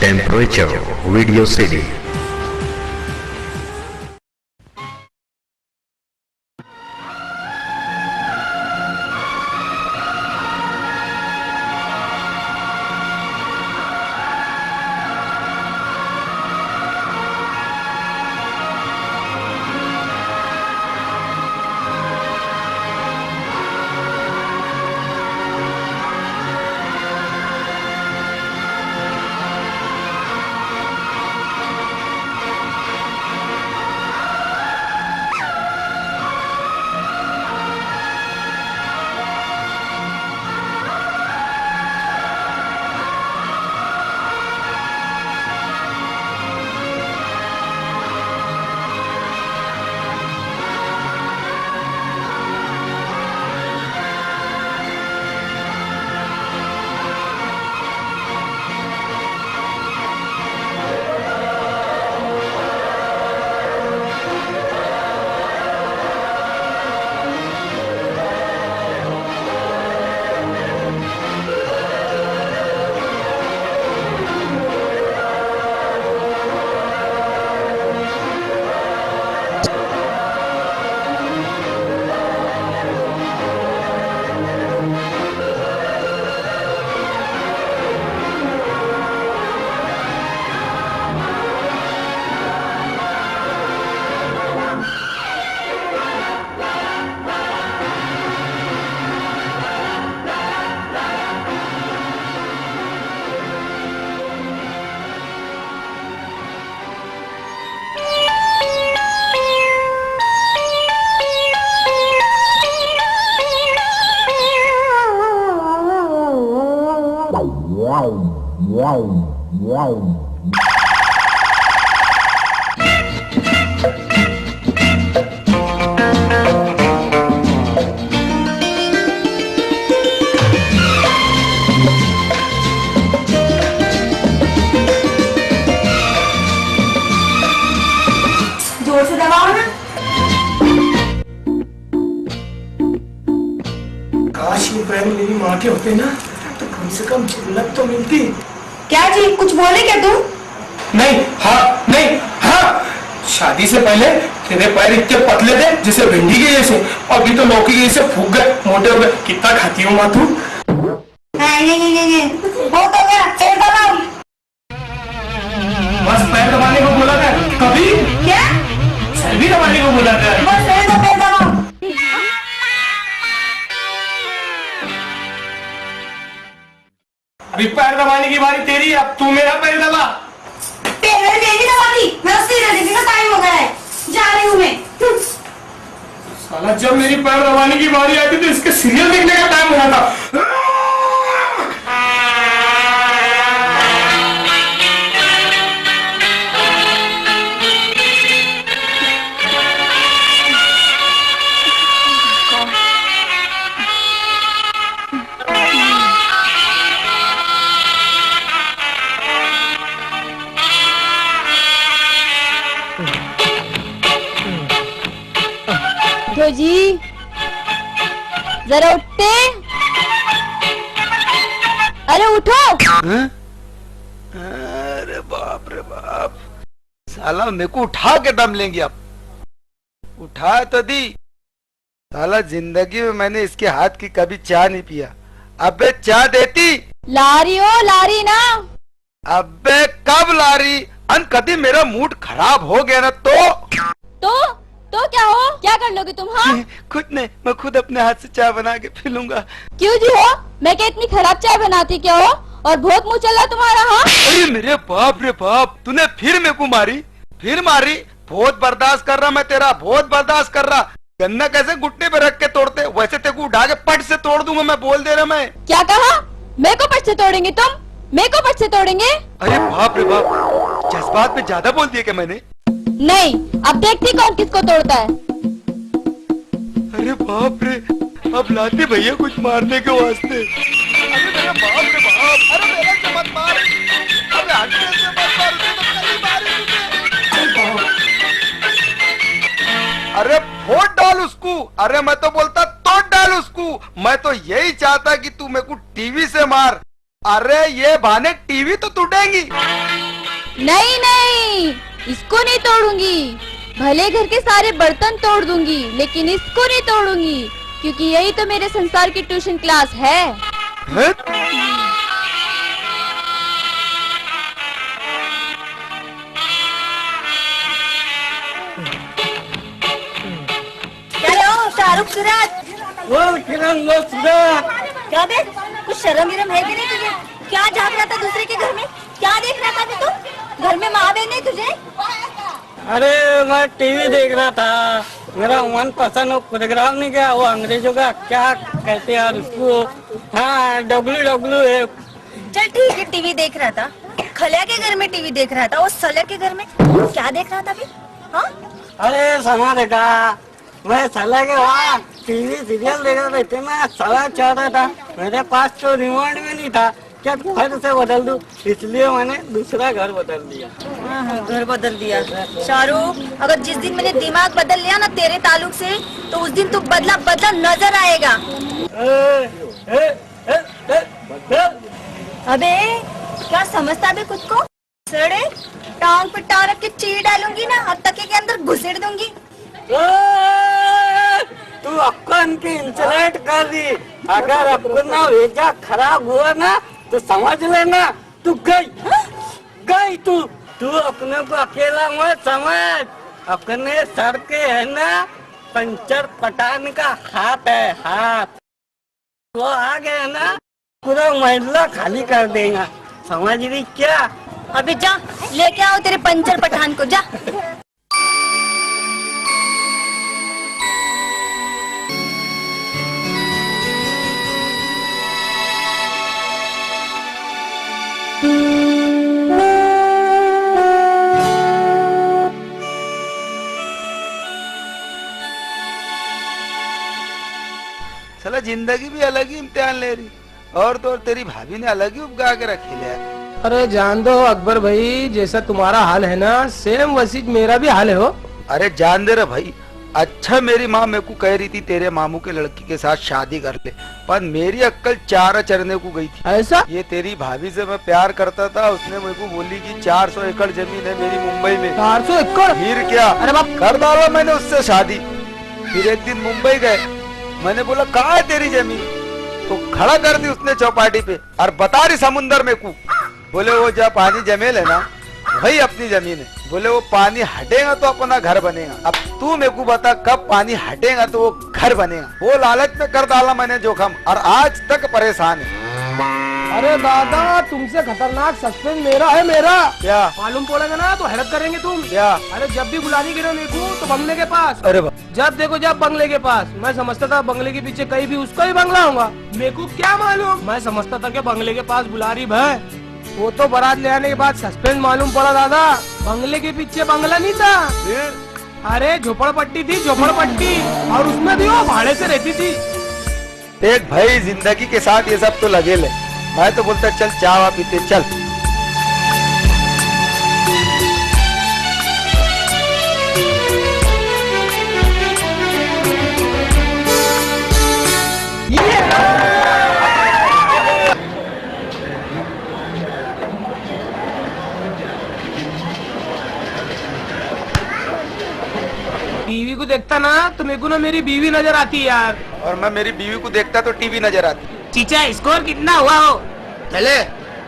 Temperature Video CD. जोर से दबाओ ना। काश ये पैर मेरी माँ के होते ना तो कम से कम झलक तो मिलती। क्या जी, कुछ बोले क्या तुम? नहीं हाँ, शादी से पहले तेरे पैर इतने पतले थे जैसे भिंडी के जैसे, और अभी तो लौकी के जैसे फूक गए, मोटे हो गए। कितना खाती हूँ माँ तू? नहीं, बहुत हो गया, पैर दबाओ। बस पैर दबाने को बोला था कभी? क्या? सर भी दबाने को बोला था। बस पैर दबाओ। अभी पैर दबाने की बारी तेरी, अब तू मेरा पैर दबा। पैर नहीं दबाती, मैं उससे रहने का टाइम हो गया है, जा रही हूँ मैं। साला जब मेरी पैर दबाने की बारी आती तो इसके सीरियल देखने का टाइम हो जाता। उठो जी, जरा उठते। अरे उठो। अरे बाप रे बाप, साला मेरे को उठा के दम लेंगे अब। उठा तो दी, साला जिंदगी में मैंने इसके हाथ की कभी चाय नहीं पिया। अबे चाय देती? लारी हो, लारी ना। अबे कब लारी? कभी मेरा मूड खराब हो गया ना तो क्या हो, क्या कर लोगे तुम? हाँ खुद नहीं, मैं खुद अपने हाथ से चाय बना के पी लूंगा। क्यों जी हो, मैं क्या इतनी खराब चाय बनाती क्या हो? और बहुत मुँह चला तुम्हारा। हाँ अरे मेरे बाप रे बाप, तूने फिर मेरे को मारी? फिर मारी? बहुत बर्दाश्त कर रहा मैं तेरा, बहुत बर्दाश्त कर रहा। गन्ना कैसे घुटने पे रख के तोड़ते, वैसे तेरे को उठा के पट से तोड़ दूंगा, मैं बोल दे रहा। मैं क्या कहा? मेरे को पट से तोड़ेंगे तुम? मेरे को पट से तोड़ेंगे? अरे बाप रे बाप, जज्बात में ज्यादा बोल दिया क्या मैंने? नहीं, अब देखती कौन किसको तोड़ता है। अरे बाप रे, अब लाते भैया कुछ मारने के वास्ते। अरे मेरे बाप रे बाप, अरे मेरे से मत मार, अरे हटने से मत मार, उसे तो कहीं मारी तुझे। अरे फोड़ डाल उसको। अरे मैं तो बोलता तोड़ डाल उसको। मैं तो यही चाहता कि तू मेरे को टीवी से मार। अरे ये बहाने टीवी तो टूटेंगी। नहीं नहीं, इसको नहीं तोड़ूंगी। भले घर के सारे बर्तन तोड़ दूंगी, लेकिन इसको नहीं तोड़ूंगी, क्योंकि यही तो मेरे संसार की ट्यूशन क्लास है। चलो शाहरुख सूरज, वो किरण लो सूरज। क्या बे, कुछ शर्म विरम है भी नहीं तुझे? क्या झाँक रहा था दूसरे के घर में? क्या देख रहा था बे तू? घर में माँ बहन नहीं तुझे? अरे मैं टीवी देख रहा था, मेरा मन पसंद वो प्रोग्राम नहीं क्या, वो अंग्रेजों का क्या कहते हैं यार उसको, हाँ WWF। चल ठीक है, टीवी देख रहा था। खलिया के घर में टीवी देख रहा था, वो सलर के घर में क्या देख रहा था बे? हाँ? अरे समा देखा, मैं साला के वहाँ टीवी सीरियल देख रहा था, मैं साला चाह रहा था, मेरे पास तो रिमोट भी नहीं था, क्या घर से बदल दूं, इसलिए मैंने दूसरा घर बदल दिया। हाँ, घर बदल दिया। शाहरुख, अगर जिस दिन मैंने दिमाग बदल लिया ना तेरे ताल्लुक से, तो उस दिन तू बदला बदला नजर आएगा। अबे क्या समझता बे खुद को? सड़े टांग पे टांग रख के चीर डालूंगी ना, और तके के अंदर घुसेड़ दूंगी। तू अपन की इंसल्ट कर दी, अगर अपना भेजा खराब हुआ ना तो समझ लेना तू गई। गई तू अपने को अकेला मत समझ, अपने सर के है ना पंचर पटाने का हाथ है, हाथ वो आ गया ना पूरा महिला खाली कर देगा, समझ रही क्या? अबे जा लेके आओ तेरे पंचर पठान को, जा। साला जिंदगी भी अलग ही इम्तिहान ले रही, और तो और तेरी भाभी ने अलग ही उपगा के रखी ले। अरे जान दो अकबर भाई, जैसा तुम्हारा हाल है ना सेम वैसी मेरा भी हाल है हो। अरे जान दे रे भाई, अच्छा मेरी माँ मेरे को कह रही थी तेरे मामू के लड़की के साथ शादी कर ले, पर मेरी अक्कल चारा चरने को गई थी। ऐसा? ये तेरी भाभी से मैं प्यार करता था, उसने मेरे को बोली कि 400 एकड़ जमीन है मेरी मुंबई में। 400 एकड़? फिर क्या, अरे बाप, कर डाला मैंने उससे शादी। फिर एक दिन मुंबई गए, मैंने बोला कहाँ है तेरी जमीन, तो खड़ा कर दी उसने चौपाटी पे और बता रही समुंदर में को। बोले वो जब पानी जमेल है ना वही अपनी जमीन है, बोले वो पानी हटेगा तो अपना घर बनेगा। अब तू मेरे को बता कब पानी हटेगा तो वो घर बनेगा। वो लालच में कर डाला मैंने जोखम, और आज तक परेशान है। अरे दादा तुमसे खतरनाक सस्पेंस मेरा है, मेरा क्या मालूम पड़ेगा ना तो हैरत करेंगे तुम। क्या? अरे जब भी बुलाने गिरे मेरे को तो बंगले के पास। अरे जब देखो जब बंगले के पास, मैं समझता था बंगले के पीछे कहीं भी उसका ही बंगला होगा, मेरे को क्या मालूम, मैं समझता था कि बंगले के पास बुला रही भाई। वो तो बारात ले आने के बाद सस्पेंस मालूम पड़ा दादा, बंगले के पीछे बंगला नहीं था, अरे झोपड़पट्टी थी, झोपड़पट्टी, और उसमें भी वो भाड़े से रहती थी। देख भाई जिंदगी के साथ ये सब तो लगे ले, मैं तो बोलता चल चाय पीते चल। टीवी को देखता ना तो मेरे को ना मेरी बीवी नजर आती है यार, और मैं मेरी बीवी को देखता तो टीवी नजर आती। चीचा स्कोर कितना हुआ हो? चले,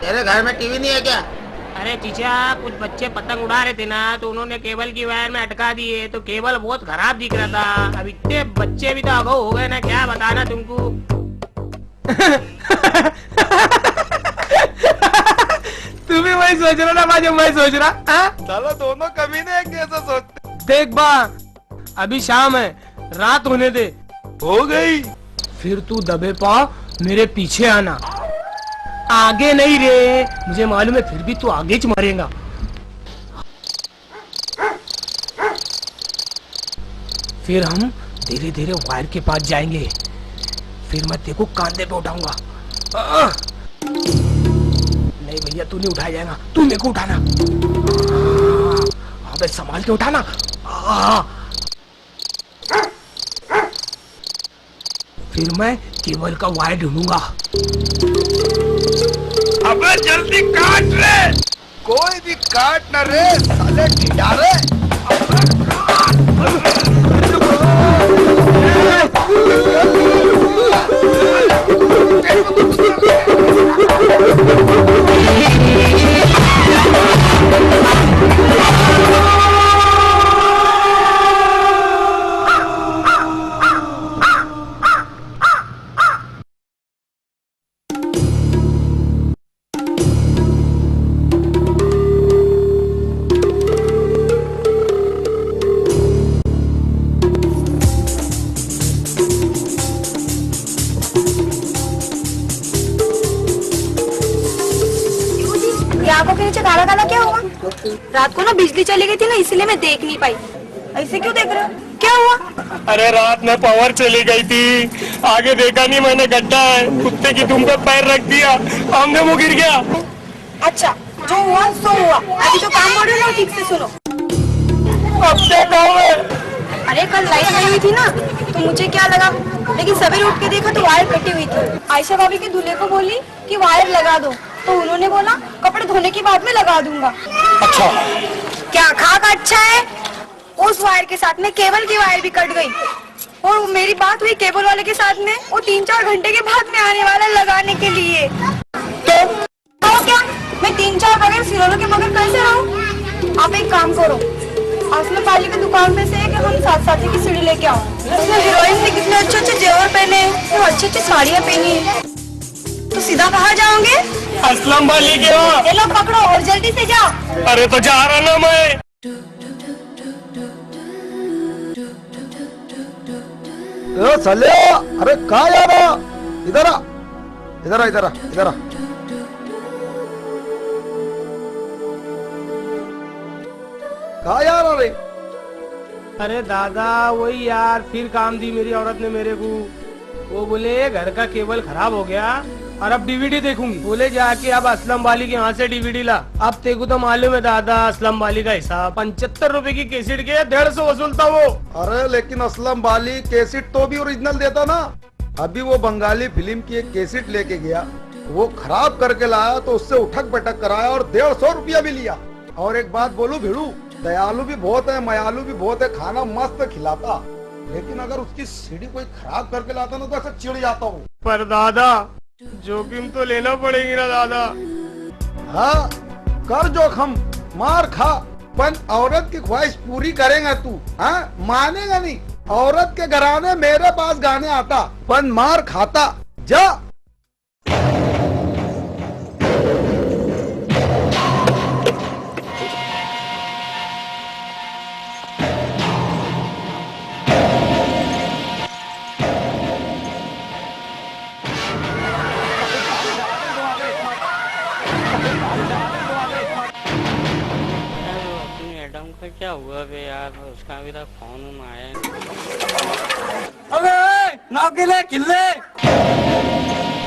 तेरे घर में टीवी नहीं है क्या? अरे चीचा कुछ बच्चे पतंग उड़ा रहे थे ना तो उन्होंने केबल की वायर में अटका दिए, तो केबल बहुत खराब दिख रहा था। अब इतने बच्चे भी तो अगाऊ हो गए ना, क्या बताना तुमको। तू भी वही सोच रहा ना जो मैं सोच रहा। चलो दोनों कमीने एक जैसा सोचते। देख बा अभी शाम है, रात होने दे। हो गई? फिर तू दबे पाँव मेरे पीछे आना, आगे नहीं रे, मुझे मालूम है फिर भी तू आगे ही मरेगा। फिर हम धीरे धीरे वायर के पास जाएंगे, फिर मैं तेरे को कांधे पे उठाऊंगा। नहीं भैया तू नहीं उठाया जाएगा, तू मेरे को उठाना। अबे संभाल के उठाना। फिर मैं केबल का वायर ढूंढूंगा। अबे जल्दी काट ले, कोई भी काट न रे साले ढिढारे। आंखों के नीचे काला काला क्या हुआ? रात को ना बिजली चली गई थी ना, इसलिए मैं देख नहीं पाई। ऐसे क्यों देख रहे हो? क्या हुआ? अरे रात में पावर चली गई थी, आगे देखा नहीं मैंने, गड्ढा है, कुत्ते की दुम पे पैर रख दिया, आमने मुंह गिर गया। अच्छा, जो हुआ सो हुआ। अभी जो काम बोल रहे हो ठीक से सुनो। अब क्या काम है? अरे कल लाइट आई हुई थी ना, तो मुझे क्या लगा, लेकिन सवेरे उठ के देखा तो वायर कटी हुई थी। आयशा भाभी के दूल्हे को बोली कि वायर लगा दो, तो उन्होंने बोला कपड़े धोने के बाद में लगा दूंगा। अच्छा, क्या खाक अच्छा है? उस वायर के साथ में केबल की वायर भी कट गई, और मेरी बात हुई केबल वाले के साथ में, वो 3-4 घंटे के बाद में आने वाला लगाने के लिए। तो क्या मैं 3-4 बगैर सिरों के बगैर कैसे रहूं? आप एक काम करो, असलम वाली की दुकान में से कि हम साथ की सीढ़ी लेके आओ। उसमें हीरोइन ने कितने अच्छे जेवर पहने, वो अच्छी साड़ियाँ पहनी है। तो सीधा कहाँ जाओगे? असलम वाली के वहाँ। ये लो पकड़ो और जल्दी से जाओ। अरे तो जा रहा ना मैं। साले, अरे कहाँ जा रहा? इधर आ, इधर आ, इधर आ, इधर आ। कहाँ जा रहा रे? अरे दादा वही यार, फिर काम दी मेरी औरत ने मेरे को। वो बोले घर का केबल खराब हो गया और अब डीवीडी देखूंगी। बोले जाके अब असलम वाली के यहाँ से डीवीडी ला। अब तेको तो मालूम है दादा, असलम वाली का हिसाब 75 रुपए की कैसेट के 150 वसूलता वो। अरे लेकिन असलम वाली कैसेट तो भी ओरिजिनल देता ना। अभी वो बंगाली फिल्म की एक कैसेट लेके गया, वो खराब करके लाया तो उससे उठक बैठक कराया और 150 रुपया भी लिया। और एक बात बोलूं भिड़ू, दयालु भी बहुत है, मयालु भी बहुत है, खाना मस्त खिलाता, लेकिन अगर उसकी सीढ़ी कोई खराब करके लाता ना तो ऐसा चिढ़ जाता हूँ। पर दादा जोखिम तो लेना पड़ेगी ना दादा। हाँ कर जोखम, मार खा, पर औरत की ख्वाहिश पूरी करेगा तू? हाँ मानेगा नहीं। औरत के घराने मेरे पास गाने आता, पर मार खाता। जा क्या हुआ बे यार, उसका अभी तक फोन आया। अबे नौकिले किल्ले,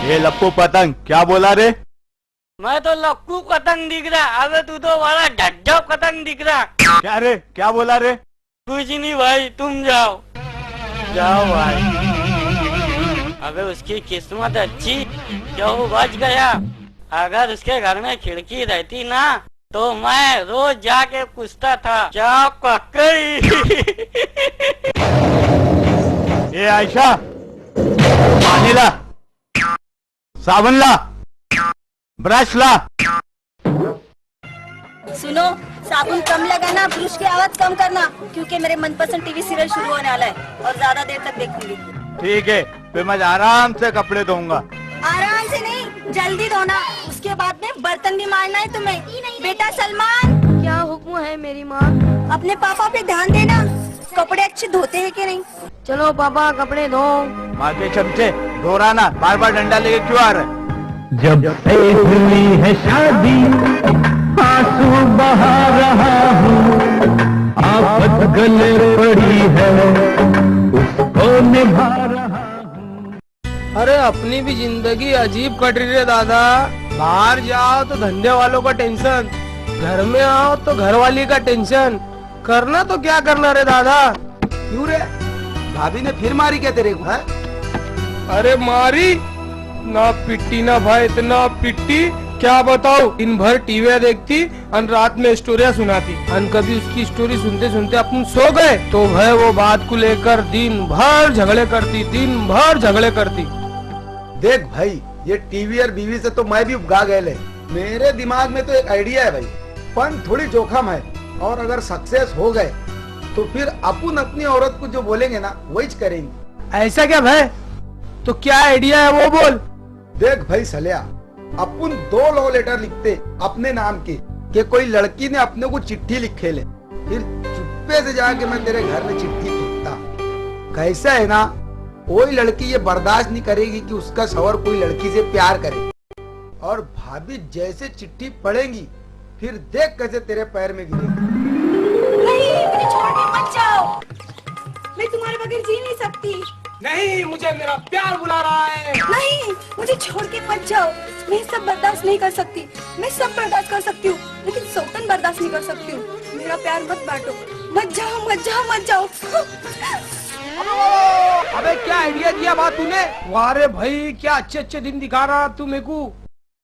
ये लप्पू पतंग क्या बोला रे? मैं तो लक्कू पतंग दिख रहा, अबे तू तो बड़ा ढड्ढा पतंग दिख रहा। क्या रे, क्या बोला रे? कुछ नहीं भाई, तुम जाओ जाओ भाई। अबे उसकी किस्मत अच्छी जो वो बच गया, अगर उसके घर में खिड़की रहती ना तो मैं रोज जाके पूछता था क्या पकड़ी। ये आयशा, पानी ला, साबुन ला, ब्रश ला। सुनो, साबुन कम लगाना, ब्रश की आवाज कम करना, क्योंकि मेरे मनपसंद टीवी सीरियल शुरू होने वाला है और ज्यादा देर तक देखूंगी। ठीक है, फिर मैं आराम से कपड़े धोऊंगा। आराम से नहीं, जल्दी धोना, उसके बाद में बर्तन भी मारना है तुम्हें। बेटा सलमान, क्या हुक्म है मेरी माँ? अपने पापा पे ध्यान देना, कपड़े अच्छे धोते हैं कि नहीं। चलो पापा कपड़े धो। माँ के चमचे, दोहराना, बार बार डंडा लेके क्यों आ रहा है? जब से हुई है शादी आंसू बहा रहा हूँ, आफत गले पड़ी है उसको निभा रहा हूँ। अरे अपनी भी जिंदगी अजीब कट रही है दादा। बाहर जाओ तो धंधे वालों का टेंशन, घर में आओ तो घर वाली का टेंशन। करना तो क्या करना रे दादा। क्यों रे, भाभी ने फिर मारी क्या तेरे को? है अरे मारी ना पिट्टी ना भाई, इतना पिट्टी क्या बताओ, दिन भर टीवी देखती और रात में स्टोरिया सुनाती। और कभी उसकी स्टोरी सुनते सुनते अपन सो गए तो वह वो बात को लेकर दिन भर झगड़े करती। देख भाई, ये टीवी और बीवी से तो मैं भी उपगा गए ले। मेरे दिमाग में तो एक आइडिया है भाई, पण थोड़ी जोखम है, और अगर सक्सेस हो गए तो फिर अपन अपनी औरत को जो बोलेंगे ना वही करेंगे। ऐसा क्या भाई? तो क्या आइडिया है वो बोल। देख भाई सलिया, अपन 2 लव लेटर लिखते अपने नाम के, कि कोई लड़की ने अपने को चिट्ठी लिखे ले, फिर चुप्पे से जाके मैं तेरे घर में चिट्ठी लिखता। कैसा है ना, कोई लड़की ये बर्दाश्त नहीं करेगी कि उसका शौहर कोई लड़की से प्यार करे, और भाभी जैसे चिट्ठी पढ़ेंगी फिर देख कैसे तेरे पैर में गिरेगी। नहीं, मुझे छोड़ के मत जाओ, मैं तुम्हारे बगैर जी नहीं सकती। नहीं, मुझे मेरा प्यार बुला रहा है। नहीं, मुझे छोड़ के मत जाओ, मैं सब बर्दाश्त नहीं कर सकती। मैं सब बर्दाश्त कर सकती हूँ, लेकिन सौतन बर्दाश्त नहीं कर सकती हूँ। मेरा प्यार मत बांटो, मत जाओ। अबे क्या आइडिया दिया बात तूने? वाह रे भाई, क्या अच्छे दिन दिखा रहा तू मेरे को।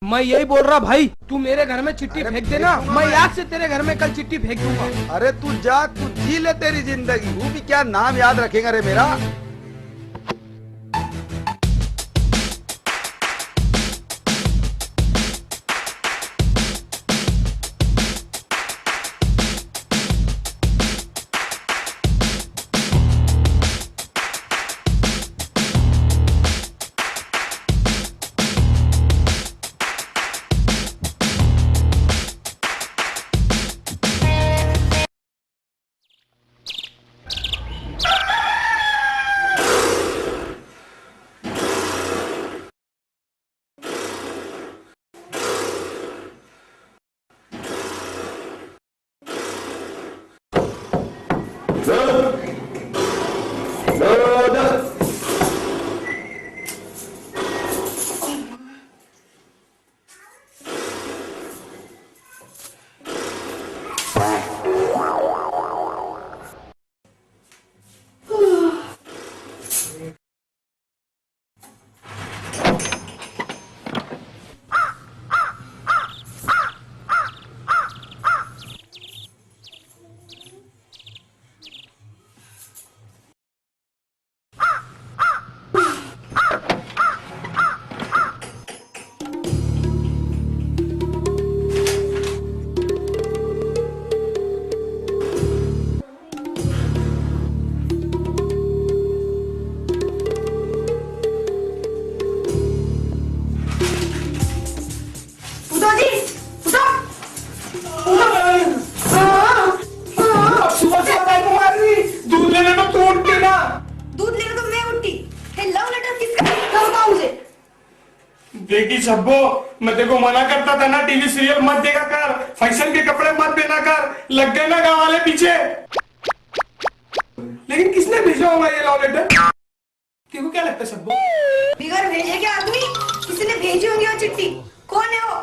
मैं यही बोल रहा भाई, तू मेरे घर में चिट्ठी फेंक देना, मैं याद से तेरे घर में कल चिट्ठी फेंक दूंगा। अरे तू जा, तू जी ले तेरी जिंदगी। तू भी क्या नाम याद रखेगा रे मेरा। देखी शब्बो, मैं तेरे को मना करता था ना, टीवी सीरियल मत देखा कर, फैशन के कपड़े मत पहना कर, लग गए ना गाँव वाले पीछे। लेकिन किसने भेजा होगा ये लव लेटर? तेरे को क्या लगता है शब्बो? बिगर भेजे क्या आदमी, किसी ने भेजी होंगी वो चिट्ठी। कौन है वो?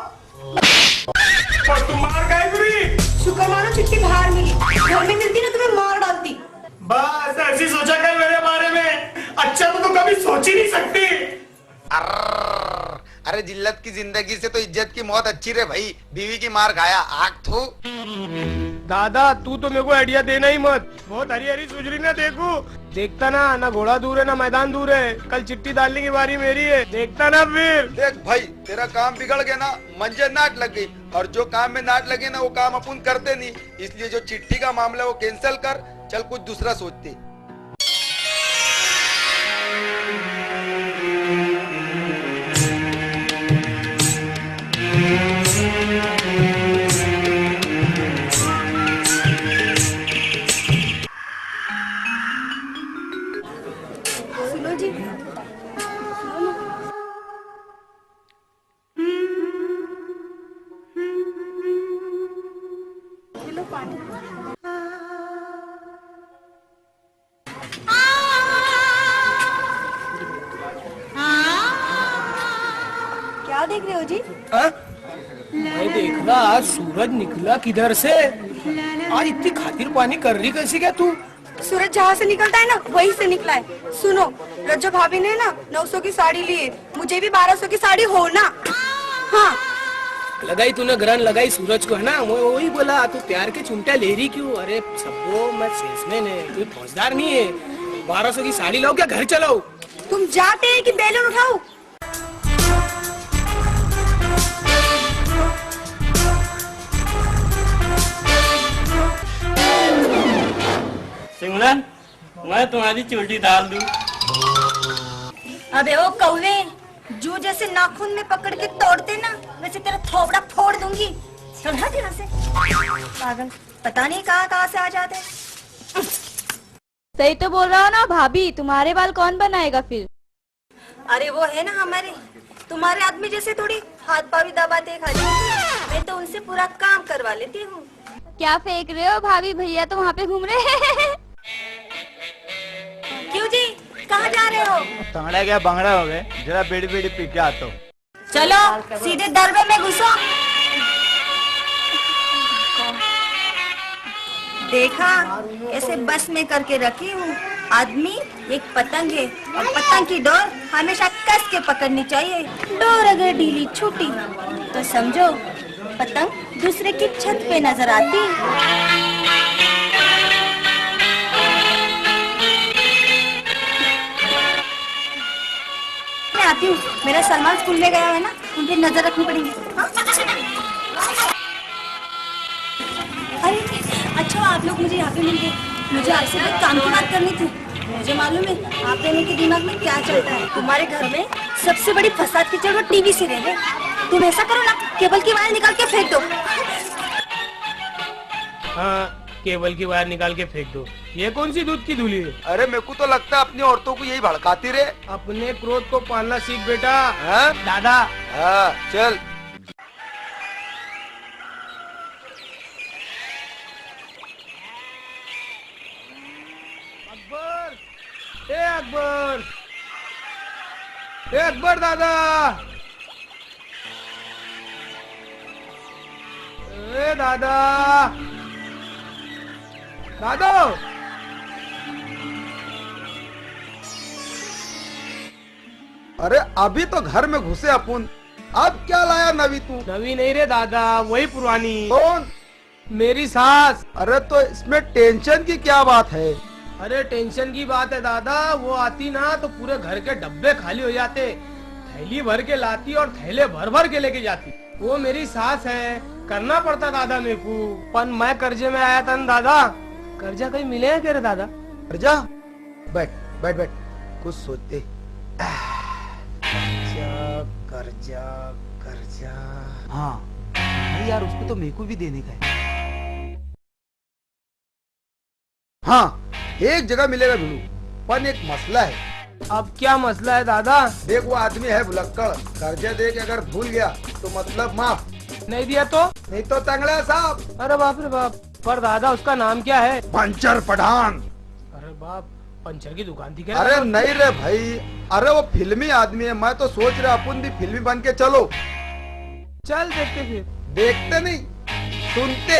और तुम मार गए पूरी? शुक्र मानो चिट्ठी बाहर मिली, घर में मिलती ना तुम्हें मार डालती। बस ऐसी सोचा कर मेरे बारे में, अच्छा तो कभी सोच ही नहीं सकती। अरे जिल्लत की जिंदगी से तो इज्जत की मौत अच्छी रे भाई, बीवी की मार खाया आग थू। दादा तू तो मेरे को आइडिया देना ही मत, बहुत हरी हरी सूझ ना देखता ना घोड़ा दूर है ना मैदान दूर है, कल चिट्ठी डालने की बारी मेरी है, देखता ना फिर। देख भाई, तेरा काम बिगड़ गया ना, मंजर नाट लग गई, और जो काम में नाट लगे ना वो काम अपन करते नहीं, इसलिए जो चिट्ठी का मामला वो कैंसिल कर, चल कुछ दूसरा सोचते। सुनो जी, लो पानी। क्या देख रहे हो जी? मैं देख रहा आज सूरज निकला किधर से, आज इतनी खातिर पानी कर रही कैसी क्या तू? सूरज जहाँ से निकलता है ना वहीं से निकला है। सुनो, रज्जो भाभी ने ना 900 की साड़ी ली है, मुझे भी 1200 की साड़ी हो ना। हाँ लगाई तूने ग्रहण लगाई सूरज को है ना, मैं वही बोला तू प्यार के चुमटा ले रही क्यों? अरे सबको मैं सेल्समैन है, तू फौजदार नहीं है। 1200 की साड़ी लाओ क्या घर चलाओ? तुम जाते हैं कि बैलून उठाओ? सिमरन, मैं तुम्हारी चोटी डाल दूं? अबे ओ कौवे, जो जैसे नाखून में पकड़ के तोड़ते ना, वैसे तेरा थोबड़ा फोड़ दूंगी। चल हट यहाँ से, पागल, पता नहीं कहाँ कहाँ से आ जाते हैं। सही तो बोल रहा हो ना भाभी, तुम्हारे बाल कौन बनाएगा फिर? अरे वो है ना हमारे, तुम्हारे आदमी जैसे थोड़ी हाथ पाँव भी दबाते खाली, मैं तो उनसे पूरा काम करवा लेती हूँ। क्या फेंक रहे हो भाभी? भैया तो वहाँ पे घूम रहे हैं। क्यों जी, कहाँ जा रहे हो? तंगड़ा क्या बंगड़ा हो गए, जरा बेड़ी बेड़ी पी के आता हूँ। चलो सीधे दरबे में घुसो। देखा ऐसे बस में करके रखी हूँ। आदमी एक पतंग है और पतंग की डोर हमेशा कस के पकड़नी चाहिए। डोर अगर ढीली छूटी तो समझो पतंग दूसरे की छत पे नजर आती। मैं आती हूँ, मेरा सलमान स्कूल में गया है ना, उन पे नजर रखनी पड़ेगी। हाँ? अरे अच्छा आप लोग मुझे यहाँ पे मिल गए, मुझे आपसे एक काम की बात करनी थी। मुझे मालूम है आप दोनों के दिमाग में क्या चलता है। तुम्हारे घर में सबसे बड़ी फसाद की जड़ टीवी सीरियल है। तुम ऐसा करो ना, केबल की वायर निकाल के फेंक दो। हाँ, केबल की वायर निकाल के फेंक दो। ये कौन सी दूध की धूली है? अरे मेरे को तो लगता है अपनी औरतों को यही भड़काती रे। अपने क्रोध को पालना सीख बेटा। हाँ? दादा हाँ चल। अकबर, ए अकबर, ए अकबर दादा, ए दादा, दादो। अरे अभी तो घर में घुसे अपन, अब क्या लाया नवी तू? नवी नहीं रे दादा, वही पुरानी। कौन? मेरी सास। अरे तो इसमें टेंशन की क्या बात है? अरे टेंशन की बात है दादा, वो आती ना तो पूरे घर के डब्बे खाली हो जाते। थैली भर के लाती और थैले भर भर के लेके जाती। वो मेरी सास है, करना पड़ता दादा मेरे को। पर मैं कर्जे में आया था ना दादा। कर्जा कहीं मिले है क्या रे दादा? कर्जा? बैठ बैठ बैठ, कुछ सोचते। कर्जा कर्जा, हाँ अरे यार उसको तो मेरे को भी देने का है। हाँ एक जगह मिलेगा ढूंढू, पर एक मसला है। अब क्या मसला है दादा? देख वो आदमी है भुलक्कड़, कर्जा दे के अगर भूल गया तो मतलब माफ, नहीं दिया तो? नहीं तो तंगड़ा साहब। अरे बाप रे बाप। पर दादा उसका नाम क्या है? पंचर पठान। अरे बाप, पंचर की दुकान थी क्या? अरे नहीं रे भाई, अरे वो फिल्मी आदमी है। मैं तो सोच रहा अपन भी फिल्मी बन के चलो। चल देखते फिर। देखते नहीं, सुनते।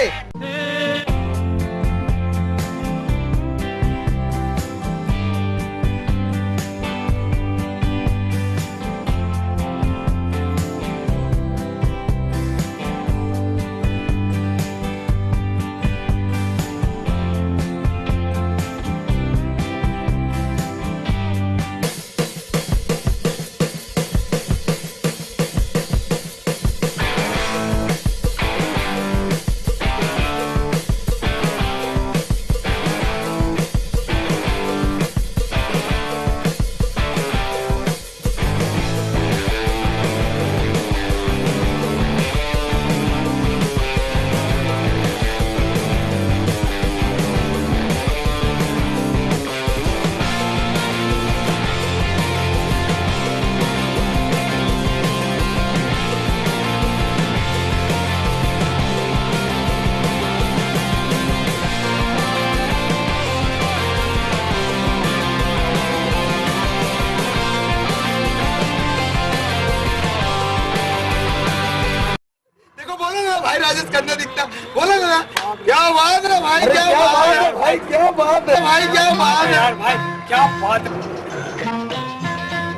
भाई राजेश खन्ना दिखता, बोलो ना। क्या बात है भाई, क्या बात है भाई, क्या बात है भाई, क्या बात है भाई, क्या बात है,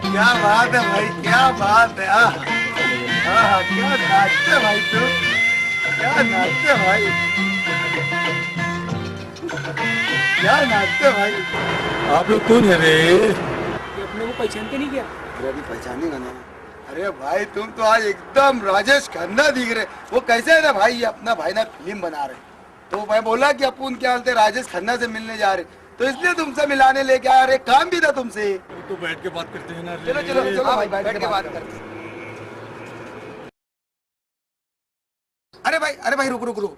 क्या बात है भाई, क्या बात है। हाँ, क्या नाचते भाई तुम, क्या नाचते भाई, क्या नाचते भाई। आप लोग कौन है रे? अपने को पहचानते नहीं क्या? अरे अभी पहचानेगा ना। अरे भाई तुम तो आज एकदम राजेश खन्ना दिख रहे। वो कैसे है ना भाई, ये अपना भाई ना फिल्म बना रहे, तो मैं बोला कि अपन क्या बोलते राजेश खन्ना से मिलने जा रहे, तो इसलिए तुमसे मिलाने लेके आ रहे। काम भी था तुमसे। तो बैठ के बात करते हैं ना। चलो चलो चलो भाई, बैठ के बात करते हैं। अरे भाई रुक रुक रुक,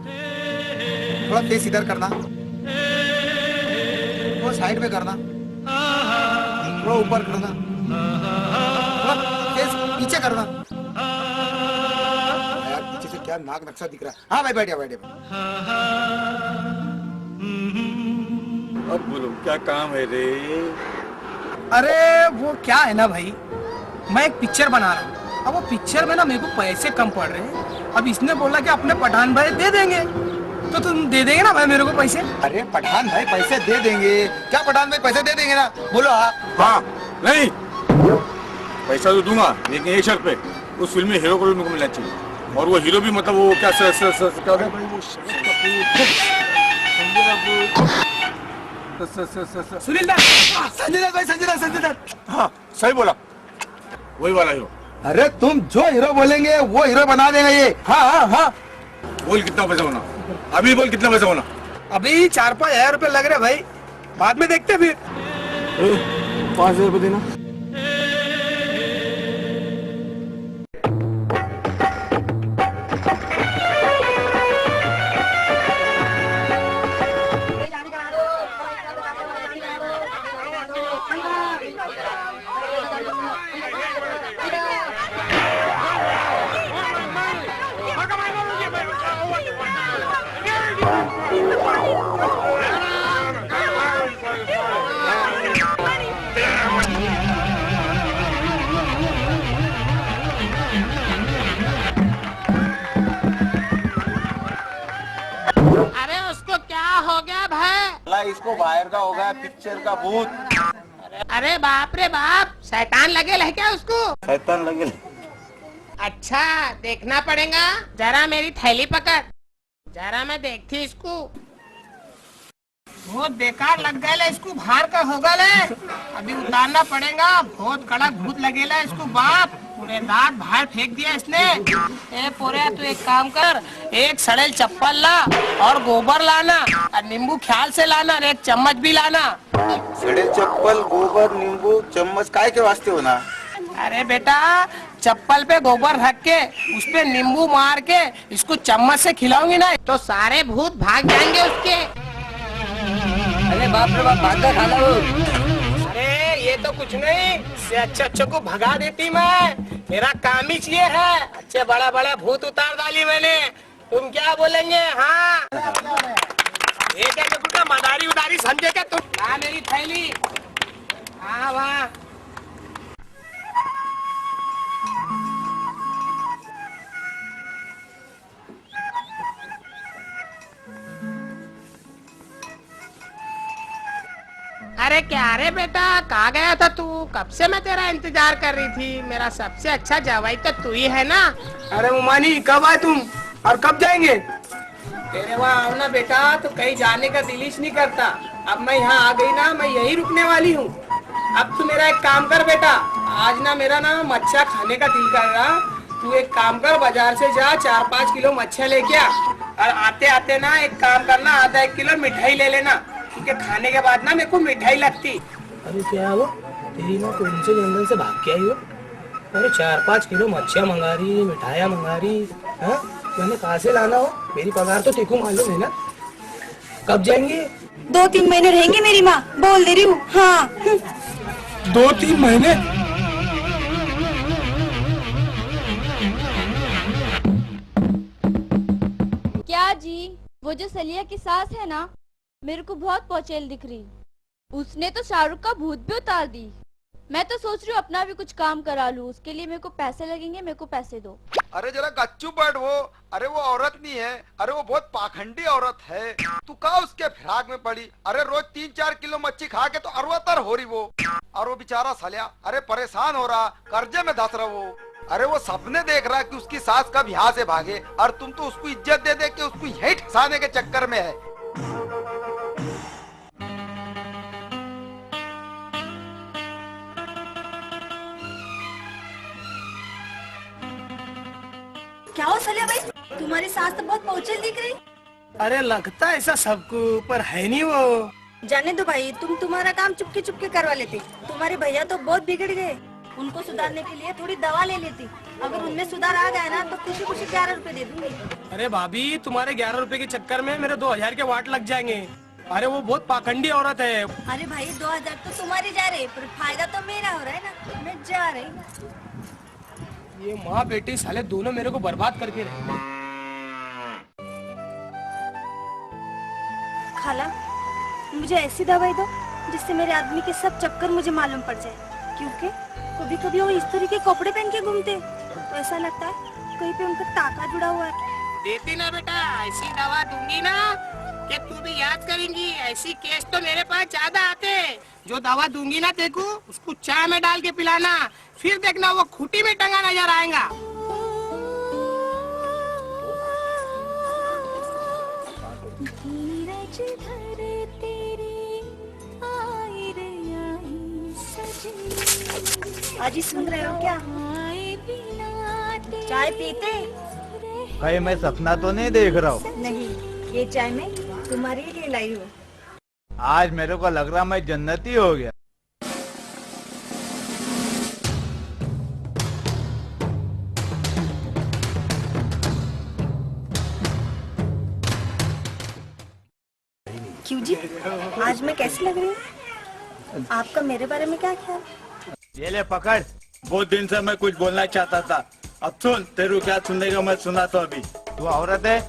थोड़ा फेस इधर करना, थोड़ा साइड में करना, थोड़ा ऊपर करना, थोड़ा फेस पीछे करना। यार पीछे से क्या नाक नक्शा दिख रहा है। हाँ भाई बैठ जा। अब बोलो क्या काम है रे? अरे वो क्या है ना भाई, मैं एक पिक्चर बना रहा हूँ। अब वो पिक्चर में ना मेरे को पैसे कम पड़ रहे हैं। अब इसने बोला कि अपने पठान भाई दे देंगे, तो तुम दे देंगे ना भाई मेरे को पैसे? अरे पठान भाई पैसे दे देंगे क्या? पठान भाई पैसे दे देंगे ना, बोलो। हाँ हाँ नहीं, पैसा तो दूंगा, लेकिन एक शर्त पे, उस फिल्म में हीरो को उनको मिलना चाहिए। और वो हीरो भी मतलब वो क्या क्या सुनील दा, संजय दत्त। हाँ सही बोला, वही वाला हीरो। अरे तुम जो हीरो बोलेंगे वो हीरो बना देगा ये। हाँ बोल कितना पैसा होना, अभी बोल कितना पैसा होना। अभी 4-5 हजार रुपए लग रहे भाई, बाद में देखते फिर। 5,000 रुपए देना। इसको बाहर का हो गया, पिक्चर का भूत। अरे बाप रे बाप, शैतान लगे है क्या उसको? शैतान लगे। अच्छा देखना पड़ेगा, जरा मेरी थैली पकड़, जरा मैं देखती इसको। बहुत बेकार लग गया इसको, बाहर का हो गया, अभी उतारना पड़ेगा। बहुत कड़क भूत लगेला इसको बाप, पूरे दांत बाहर फेंक दिया इसने। ए पोरे तू एक काम कर, एक सड़ेल चप्पल ला और गोबर लाना, और नींबू ख्याल से लाना, और एक चम्मच भी लाना। सड़ेल चप्पल, गोबर, नींबू, चम्मच काय के वास्ते होना? अरे बेटा, चप्पल पे गोबर रख के उस पे नींबू मार के इसको चम्मच से खिलाऊंगी ना, तो सारे भूत भाग जाएंगे उसके। अरे बाप रे बाप, भाग खा लो। अरे ये तो कुछ नहीं, इससे अच्छे को भगा देती मैं, मेरा काम ही ये है। अच्छे बड़ा बड़ा भूत उतार डाली मैंने, तुम क्या बोलेंगे? हाँ ये क्या मदारी उदारी समझे क्या तुम? हाँ मेरी थैली, हाँ वहाँ। अरे क्या रे बेटा, कहाँ गया था तू? कब से मैं तेरा इंतजार कर रही थी। मेरा सबसे अच्छा जवाई तो तू ही है ना। अरे उमानी कब आए तुम और कब जाएंगे? तेरे वहाँ आओ ना बेटा, तो कहीं जाने का दिल ही नहीं करता। अब मैं यहाँ आ गई ना, मैं यही रुकने वाली हूँ। अब तू मेरा एक काम कर बेटा, आज ना मेरा ना मच्छा खाने का दिल कर रहा। तू एक काम कर, बाजार से जा 4-5 किलो मच्छा लेके आ, और आते आते ना एक काम करना, आधा 1 किलो मिठाई ले लेना, क्योंकि खाने के बाद ना मेरे को मिठाई लगती। अरे क्या वो तेरी माँ कौन से जंगल से भाग के आई हो? अरे 4-5 किलो मच्छियाँ मंगा रही, मिठाइयाँ मंगा रही। हाँ मैंने कहाँ से लाना हो? मेरी पगार तो तेको मालूम है ना। कब जाएंगे? 2-3 महीने रहेंगे मेरी माँ, बोल दे रही हूँ। हाँ 2-3 महीने? क्या जी, वो जो सलिया की सास है ना, मेरे को बहुत पहुंचेल दिख रही। उसने तो शाहरुख का भूत भी उतार दी। मैं तो सोच रही हूँ अपना भी कुछ काम करा लूँ, उसके लिए मेरे को पैसे लगेंगे, मेरे को पैसे दो। अरे जरा गच्चू बैठ वो। अरे वो औरत नहीं है, अरे वो बहुत पाखंडी औरत है। तू कहा उसके फिराक में पड़ी? अरे रोज 3-4 किलो मच्छी खा के तो अरवतर हो रही वो। और वो बेचारा सालिया अरे परेशान हो रहा, कर्जे में धस रहा वो। अरे वो सपने देख रहा है कि उसकी सास कब यहाँ से भागे, और तुम तो उसको इज्जत दे दे के उसको यही ठसाने के चक्कर में है। क्या हो सलिया भाई, तुम्हारी सास तो बहुत पहुंचल दिख रही। अरे लगता है ऐसा सबको, पर है नहीं वो। जाने दो भाई, तुम तुम्हारा काम चुपके चुपके करवा लेते। तुम्हारे भैया तो बहुत बिगड़ गए, उनको सुधारने के लिए थोड़ी दवा ले लेती। अगर उनमें सुधार आ गया ना तो खुशी खुशी 11 रुपए दे दूंगी। अरे भाभी, तुम्हारे 11 रुपए के चक्कर में मेरे 2000 के वाट लग जाएंगे। अरे वो बहुत पाखंडी औरत है। अरे भाई 2000 तो तुम्हारे जा रहे, पर फायदा तो मेरा हो रहा है ना, मैं जा रही। ये माँ बेटी साले दोनों मेरे को बर्बाद करके रहे। खाला, मुझे ऐसी दवाई दो जिससे मेरे आदमी के सब चक्कर मुझे मालूम पड़ जाए, क्योंकि कभी कभी वो इस तरह के कपड़े पहन के घूमते तो ऐसा लगता है कहीं पे उनका टाका जुड़ा हुआ है। देती ना बेटा, ऐसी दवा दूंगी ना कि तू भी याद करेंगी। ऐसी केस तो मेरे पास ज्यादा आते। जो दवा दूंगी ना देखो, उसको चाय में डाल के पिलाना, फिर देखना वो खूंटी में टंगा नजर आएगा। आज ही सुन रहे हो क्या? चाय पीते? कहीं मैं सपना तो नहीं देख रहा हूँ? नहीं, ये चाय मैं तुम्हारे लिए लाई हूँ। आज मेरे को लग रहा मैं जन्नती हो गया। क्यों जी, आज मैं कैसी लग रही हूँ? आपका मेरे बारे में क्या ख्याल? ये ले पकड़। बहुत दिन से मैं कुछ बोलना चाहता था, अब सुन। तेरू क्या सुनने का मैं सुना तो अभी। तू औरत है,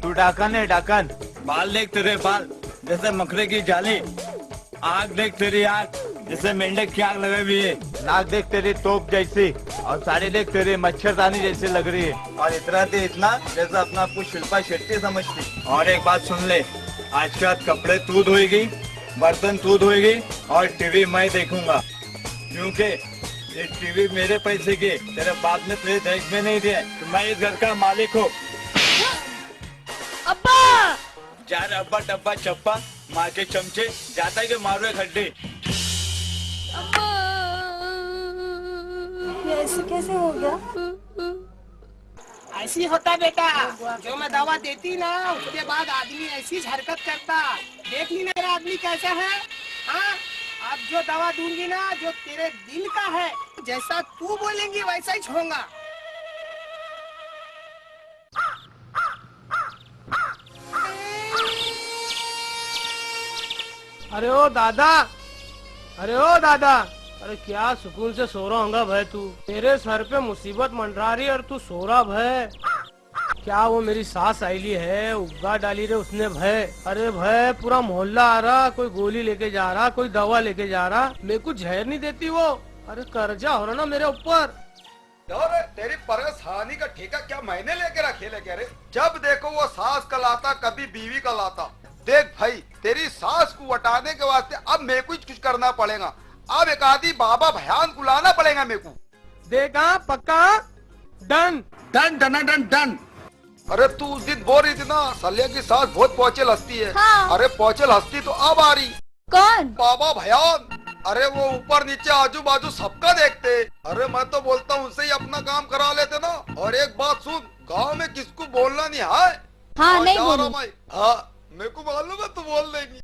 तू डाकन है डाकन। बाल देख तेरे बाल जैसे मकड़े की जाली, आँख देख तेरी आँख जैसे मेंढक की आँख लगी हुई है, नाक देख तेरी तोप जैसी, और साड़ी देख तेरी मच्छरदानी जैसी लग रही है, और इतना थे इतना जैसे अपना आपको शिल्पा शेट्टी समझती। और एक बात सुन ले, आज के बाद कपड़े तू धोएगी, बर्तन तू धोएगी, और टीवी मैं देखूंगा, क्योंकि ये टीवी मेरे पैसे के, तेरे बाप ने तुझे देख में नहीं दिया। तो मैं इस घर का मालिक हूँ। अब्बा! जा रे अब्बा डब्बा चप्पा मार के चमचे, जाता है कि मारो खड्डे। ये ऐसे कैसे हो गया? ऐसी होता बेटा, जो मैं दवा देती ना उसके बाद आदमी ऐसी हरकत करता। देख ली मेरा आदमी कैसा है। हाँ, अब जो दवा दूंगी ना, जो तेरे दिल का है, जैसा तू बोलेंगी वैसा ही होगा। अरे ओ दादा, अरे ओ दादा, अरे क्या सुकून से सो रहा होगा भाई तू? तेरे सर पे मुसीबत मंडरा रही और तू सो रहा भय। क्या वो मेरी सास आईली है, उग्गा डाली रे उसने भय। अरे भय, पूरा मोहल्ला आ रहा, कोई गोली लेके जा रहा, कोई दवा लेके जा रहा, मेरे को जहर नहीं देती वो। अरे कर्जा हो रहा ना मेरे ऊपर। अरे तेरी परेशानी का ठेका क्या मैंने लेके रखे लेके? रे जब देखो वो सास का लाता, कभी बीवी का लाता। देख भाई, तेरी सास को हटाने के वास्ते अब मेरे को कुछ करना पड़ेगा। अब एक आदि बाबा भयान को लाना पड़ेगा मेरे को। देखा पक्का? Done done done done done. अरे तू उस दिन बोल रही थी ना सलिया की सास बहुत पहुंचल हस्ती है। हाँ। अरे पहुंचल हस्ती तो अब आ रही। कौन? बाबा भयान। अरे वो ऊपर नीचे आजू बाजू सबका देखते। अरे मैं तो बोलता हूँ उनसे ही अपना काम करा लेते ना। और एक बात सुन, गांव में किसको बोलना नहीं है। हाँ, नहीं जा रहा बोलूं। मैं। हाँ, मेरे को मालूम है तू बोल देगी।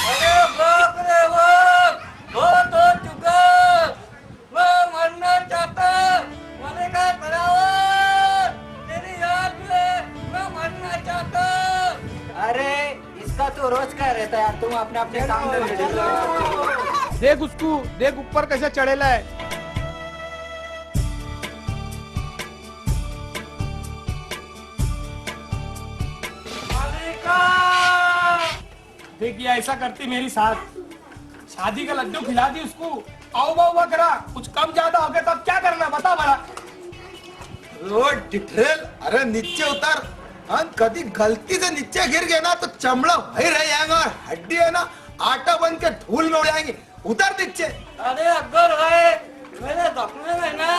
अरे बाप रे बाप, बहुत हो चुका। मैं मरना चाहता, मरने का बराबर। तेरी याद में मैं मरना चाहता। अरे इसका तो रोज का रहता है, तुम अपने अपने काम कर। देख उसको, देख ऊपर कैसे चढ़ेला है। देखिए ऐसा करती मेरी साथ, शादी का लड्डू खिला दी उसको, आओ बाऊ करा, कुछ कम ज्यादा हो गया तब क्या करना बता बड़ा। रोड डिटेल, अरे नीचे उतर। हम कभी गलती से नीचे गिर गए ना तो चमड़ा वही रह जाएगा और हड्डी है ना आटा बन के धूल में उड़ जाएंगे। उतर नीचे। अरे अकबर भाई, मेरे सपने में ना